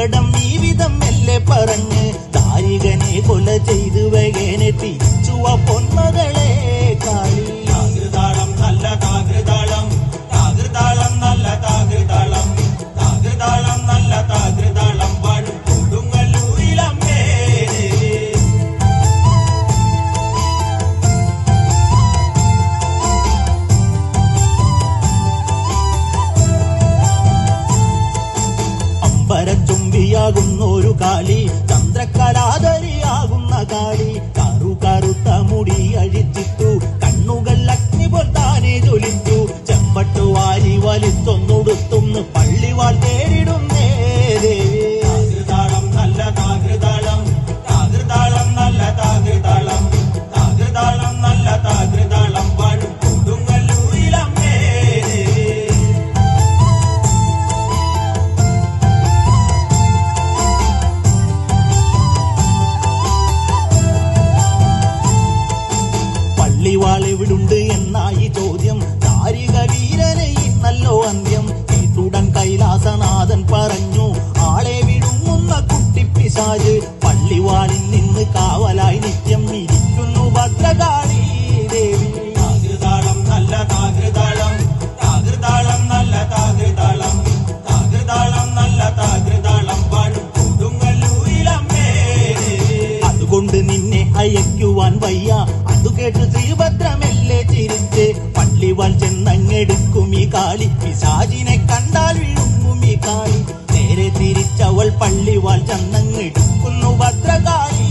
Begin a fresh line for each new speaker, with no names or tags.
സങ്കടം ഈ വിധം മെല്ലെ പറഞ്ഞ് ദാരികനെ കൊല ചെയ്തു വേഗനെത്തി ചുവ പൊന്മകളെ കാളി.
താകൃതാളം നല്ല താകൃതാളം, താകൃതാളം നല്ല താകൃതാളം, താകൃതാളം നല്ല താകൃതാളം പാടും കൊടുങ്ങല്ലൂരിലമ്മേ.
അമ്പരച്ചുംബിയാകുന്നൊരു കാളി, ചന്ദ്രകലാധരിയാകുന്ന കാളി, കറുത്ത മുടി അഴിച്ചിട്ടു കണ്ണുകൾ അഗ്നി പോൽ താനെ ജ്വലിച്ചു. ചെമ്പട്ടു വാരി വലിച്ചൊന്നുടുത്തുന്ന് പള്ളിവാൾ തേടിടുന്നേ ദേവി.
താകൃതാളം നല്ല താകൃതാളം, താകൃതാളം നല്ല താകൃതാളം, താകൃതാളം നല്ല താകൃതാളം പാടും കൊടുങ്ങല്ലൂരിലമ്മേ.
പള്ളിവാൾ എവിടുണ്ട് എന്നായി ചോദ്യം. ദാരിക വീരനെ ഇന്നല്ലോ അന്ത്യം. കേട്ടുടൻ കൈലാസനാഥൻ പറഞ്ഞു, ആളെ വിടുങ്ങുന്ന കുട്ടിപ്പിശാച് പള്ളിവാളിൽ നിന്ന് കാവലായി നിത്യം ഇരിക്കുന്നു ഭദ്രകാളി ദേവി.
താകൃതാളം നല്ല താകൃതാളം, താകൃതാളം നല്ല താകൃതാളം, താകൃതാളം നല്ല താകൃതാളം പാടും കൊടുങ്ങല്ലൂരിലമ്മേ.
അതുകൊണ്ട് നിന്നെ അയക്കുവാൻ വയ്യ. അതു കേട്ട് ശ്രീഭദ്രമെല്ലെ ചിരിച്ച് പള്ളിവാൾ ചെന്നങ്ങെടുക്കും ഈ കാളി. പിശാചിനെ കണ്ടാൽ വിഴുങ്ങും ഈ കാളി. നേരെ തിരിച്ചവൾ പള്ളിവാൾ ചെന്നങ്ങെടുക്കുന്നു ഭദ്രകാളി